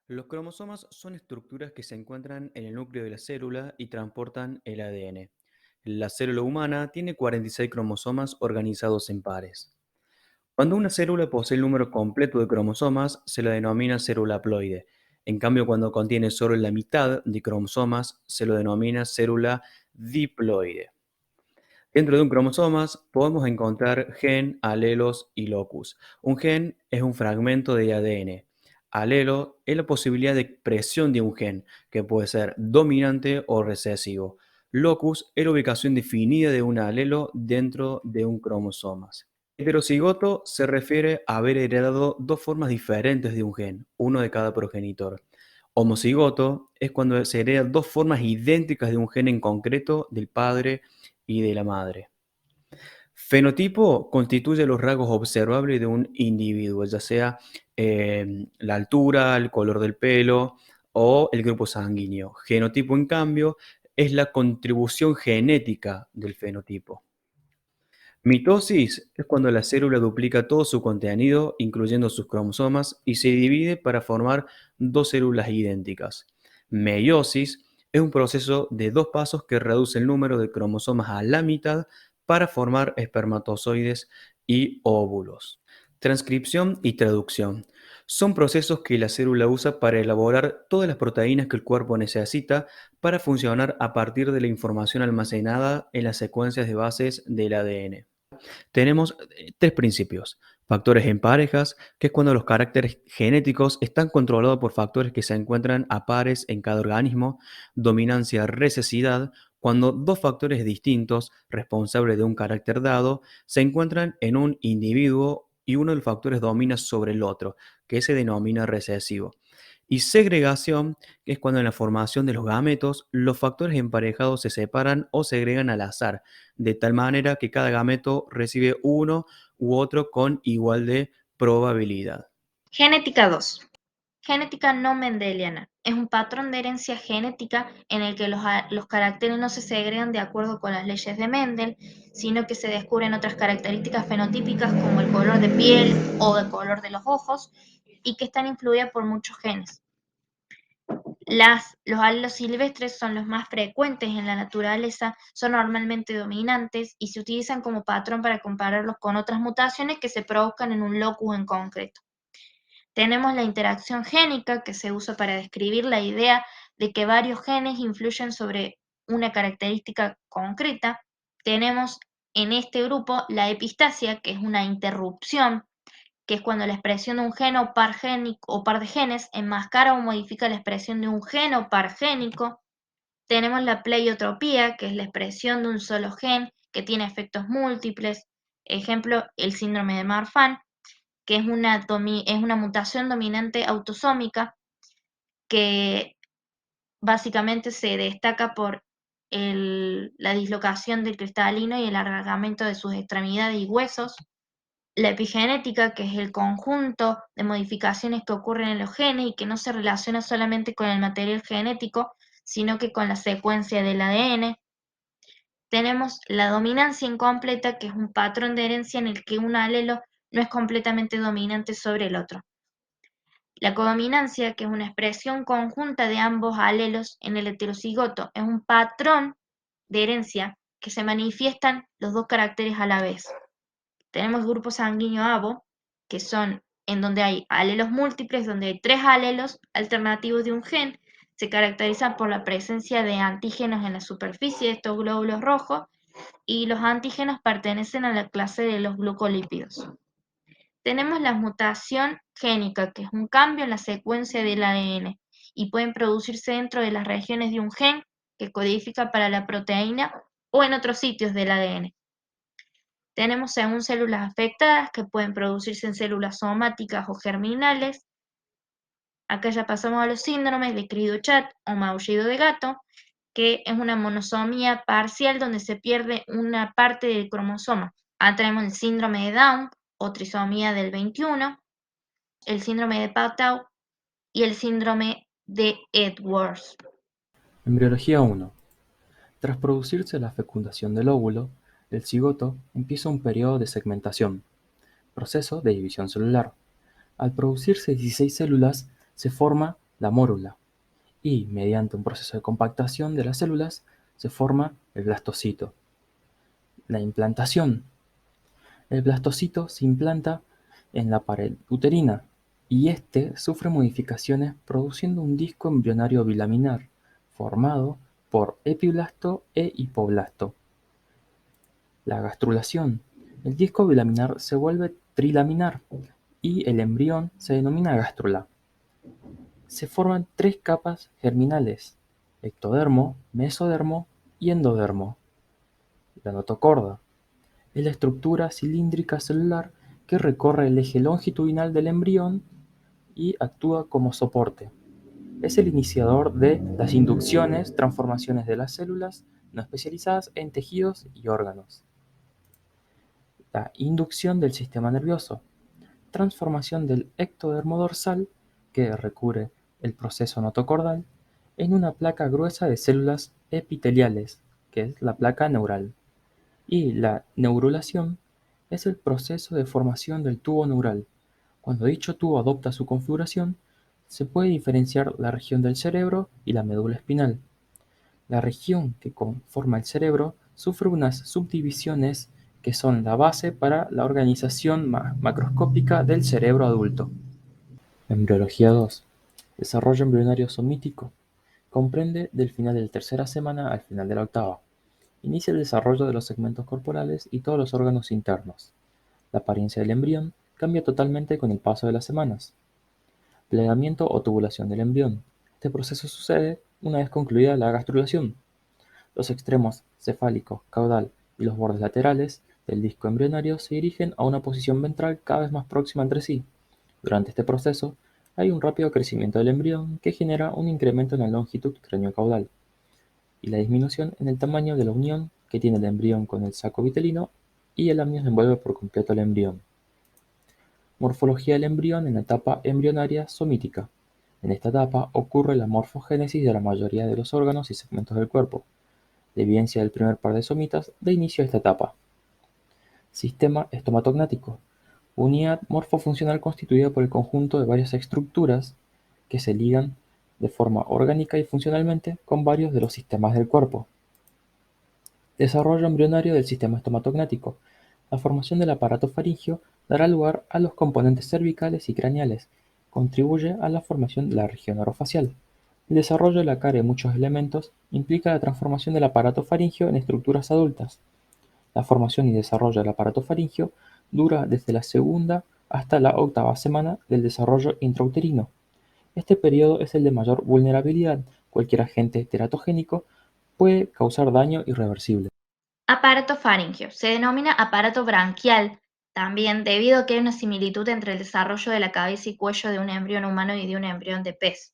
Los cromosomas son estructuras que se encuentran en el núcleo de la célula y transportan el ADN. La célula humana tiene 46 cromosomas organizados en pares. Cuando una célula posee el número completo de cromosomas, se la denomina célula haploide. En cambio, cuando contiene solo la mitad de cromosomas, se lo denomina célula diploide. Dentro de un cromosomas podemos encontrar gen, alelos y locus. Un gen es un fragmento de ADN. Alelo es la posibilidad de expresión de un gen, que puede ser dominante o recesivo. Locus es la ubicación definida de un alelo dentro de un cromosomas. Heterocigoto se refiere a haber heredado dos formas diferentes de un gen, uno de cada progenitor. Homocigoto es cuando se heredan dos formas idénticas de un gen en concreto del padre y de la madre. Fenotipo constituye los rasgos observables de un individuo, ya sea la altura, el color del pelo o el grupo sanguíneo. Genotipo, en cambio, es la contribución genética del fenotipo. Mitosis es cuando la célula duplica todo su contenido, incluyendo sus cromosomas, y se divide para formar dos células idénticas. Meiosis es un proceso de dos pasos que reduce el número de cromosomas a la mitad para formar espermatozoides y óvulos. Transcripción y traducción son procesos que la célula usa para elaborar todas las proteínas que el cuerpo necesita para funcionar a partir de la información almacenada en las secuencias de bases del ADN. Tenemos tres principios. Factores en parejas, que es cuando los caracteres genéticos están controlados por factores que se encuentran a pares en cada organismo. Dominancia, recesividad, cuando dos factores distintos, responsables de un carácter dado, se encuentran en un individuo y uno de los factores domina sobre el otro, que se denomina recesivo. Y segregación, que es cuando en la formación de los gametos los factores emparejados se separan o segregan al azar, de tal manera que cada gameto recibe uno u otro con igual de probabilidad. Genética 2. Genética no mendeliana. Es un patrón de herencia genética en el que los caracteres no se segregan de acuerdo con las leyes de Mendel, sino que se descubren otras características fenotípicas como el color de piel o el color de los ojos y que están influidas por muchos genes. Los alelos silvestres son los más frecuentes en la naturaleza, son normalmente dominantes y se utilizan como patrón para compararlos con otras mutaciones que se produzcan en un locus en concreto. Tenemos la interacción génica, que se usa para describir la idea de que varios genes influyen sobre una característica concreta. Tenemos en este grupo la epistasia, que es una interrupción, que es cuando la expresión de un gen o par de genes enmascara o modifica la expresión de un gen o par génico. Tenemos la pleiotropía, que es la expresión de un solo gen que tiene efectos múltiples. Ejemplo, el síndrome de Marfan, que es una mutación dominante autosómica que básicamente se destaca por la dislocación del cristalino y el alargamiento de sus extremidades y huesos. La epigenética, que es el conjunto de modificaciones que ocurren en los genes y que no se relaciona solamente con el material genético, sino que con la secuencia del ADN. Tenemos la dominancia incompleta, que es un patrón de herencia en el que un alelo no es completamente dominante sobre el otro. La codominancia, que es una expresión conjunta de ambos alelos en el heterocigoto, es un patrón de herencia que se manifiestan los dos caracteres a la vez. Tenemos grupo sanguíneo ABO, que son en donde hay alelos múltiples, donde hay tres alelos alternativos de un gen, se caracterizan por la presencia de antígenos en la superficie de estos glóbulos rojos y los antígenos pertenecen a la clase de los glucolípidos. Tenemos la mutación génica, que es un cambio en la secuencia del ADN y pueden producirse dentro de las regiones de un gen que codifica para la proteína o en otros sitios del ADN. Tenemos según células afectadas que pueden producirse en células somáticas o germinales. Acá ya pasamos a los síndromes de Cri-du-Chat o maullido de gato, que es una monosomía parcial donde se pierde una parte del cromosoma. Acá tenemos el síndrome de Down o trisomía del 21, el síndrome de Patau y el síndrome de Edwards. Embriología 1. Tras producirse la fecundación del óvulo, el cigoto empieza un periodo de segmentación, proceso de división celular. Al producirse 16 células, se forma la mórula, y mediante un proceso de compactación de las células se forma el blastocito. La implantación. El blastocito se implanta en la pared uterina y este sufre modificaciones produciendo un disco embrionario bilaminar formado por epiblasto e hipoblasto. La gastrulación. El disco bilaminar se vuelve trilaminar y el embrión se denomina gástrula. Se forman tres capas germinales: ectodermo, mesodermo y endodermo. La notocorda es la estructura cilíndrica celular que recorre el eje longitudinal del embrión y actúa como soporte. Es el iniciador de las inducciones, transformaciones de las células no especializadas en tejidos y órganos. La inducción del sistema nervioso. Transformación del ectodermo dorsal, que recubre el proceso notocordal, en una placa gruesa de células epiteliales, que es la placa neural. Y la neurulación es el proceso de formación del tubo neural. Cuando dicho tubo adopta su configuración, se puede diferenciar la región del cerebro y la médula espinal. La región que conforma el cerebro sufre unas subdivisiones que son la base para la organización macroscópica del cerebro adulto. Embriología 2. Desarrollo embrionario somítico. Comprende del final de la tercera semana al final de la octava. Inicia el desarrollo de los segmentos corporales y todos los órganos internos. La apariencia del embrión cambia totalmente con el paso de las semanas. Plegamiento o tubulación del embrión. Este proceso sucede una vez concluida la gastrulación. Los extremos cefálico, caudal y los bordes laterales del disco embrionario se dirigen a una posición ventral cada vez más próxima entre sí. Durante este proceso, hay un rápido crecimiento del embrión que genera un incremento en la longitud craneocaudal y la disminución en el tamaño de la unión que tiene el embrión con el saco vitelino, y el amnios envuelve por completo el embrión. Morfología del embrión en la etapa embrionaria somítica. En esta etapa ocurre la morfogénesis de la mayoría de los órganos y segmentos del cuerpo. La evidencia del primer par de somitas da inicio a esta etapa. Sistema estomatognático. Unidad morfofuncional constituida por el conjunto de varias estructuras que se ligan de forma orgánica y funcionalmente con varios de los sistemas del cuerpo. Desarrollo embrionario del sistema estomatognático. La formación del aparato faríngeo dará lugar a los componentes cervicales y craneales. Contribuye a la formación de la región orofacial. El desarrollo de la cara y muchos elementos implica la transformación del aparato faríngeo en estructuras adultas. La formación y desarrollo del aparato faríngeo dura desde la segunda hasta la octava semana del desarrollo intrauterino. Este periodo es el de mayor vulnerabilidad. Cualquier agente teratogénico puede causar daño irreversible. Aparato faríngeo. Se denomina aparato branquial también debido a que hay una similitud entre el desarrollo de la cabeza y cuello de un embrión humano y de un embrión de pez.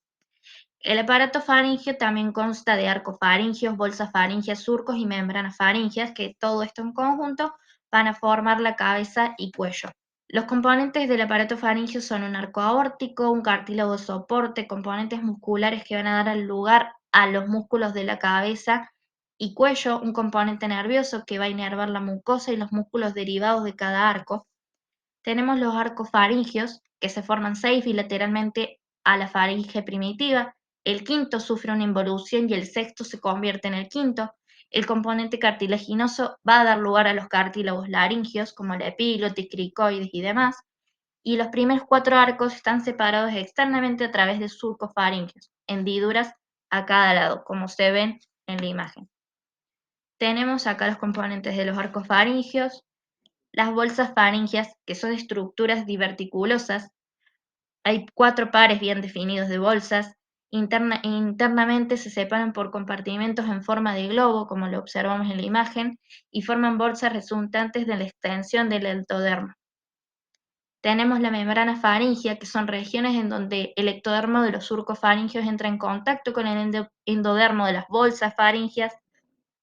El aparato faríngeo también consta de arcos faringeos, bolsas faríngeas, surcos y membranas faríngeas, que todo esto en conjunto van a formar la cabeza y cuello. Los componentes del aparato faríngeo son un arco aórtico, un cartílago de soporte, componentes musculares que van a dar lugar a los músculos de la cabeza y cuello, un componente nervioso que va a inervar la mucosa y los músculos derivados de cada arco. Tenemos los arcos faríngeos, que se forman 6 bilateralmente a la faringe primitiva. El quinto sufre una involución y el sexto se convierte en el quinto. El componente cartilaginoso va a dar lugar a los cartílagos laringeos, como la epiglotis, cricoides y demás. Y los primeros 4 arcos están separados externamente a través de surcos faríngeos, hendiduras a cada lado, como se ven en la imagen. Tenemos acá los componentes de los arcos faríngeos, las bolsas faríngeas, que son estructuras diverticulosas. Hay 4 pares bien definidos de bolsas. Internamente se separan por compartimentos en forma de globo, como lo observamos en la imagen, y forman bolsas resultantes de la extensión del ectodermo. Tenemos la membrana faríngea, que son regiones en donde el ectodermo de los surcos faríngeos entra en contacto con el endodermo de las bolsas faríngeas.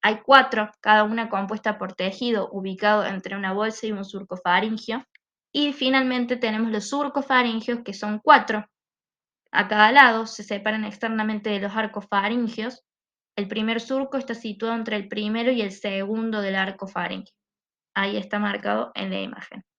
Hay 4, cada una compuesta por tejido ubicado entre una bolsa y un surco faríngeo. Y finalmente tenemos los surcos faríngeos, que son 4. A cada lado se separan externamente de los arcos faríngeos. El primer surco está situado entre el primero y el segundo del arco faríngeo. Ahí está marcado en la imagen.